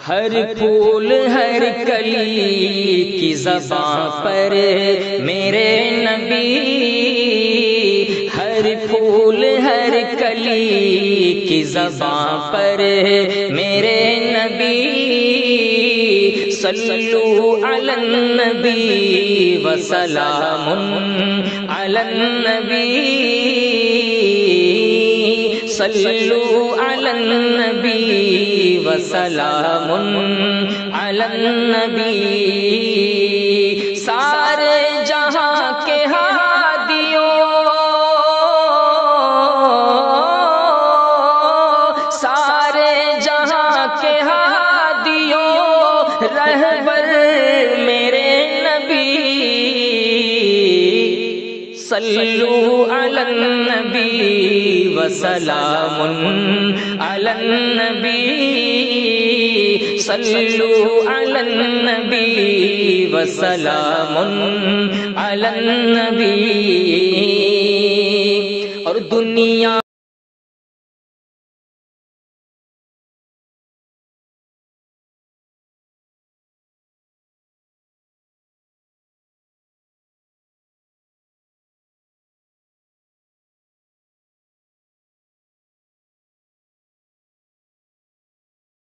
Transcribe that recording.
ہر پھول ہر کلی کی زباں پر میرے نبی، ہر پھول ہر کلی کی زباں پر میرے نبی، صلو علی النبی وسلام علی النبی، صلو علی النبی وسلام علی النبی۔ سارے جہاں کے ہادیوں، سارے جہاں کے ہادیوں، رہبر میرے نبی، صلو علی النبی وسلام علی النبی، صلو علی النبی وسلام علی النبی۔ اور دنیا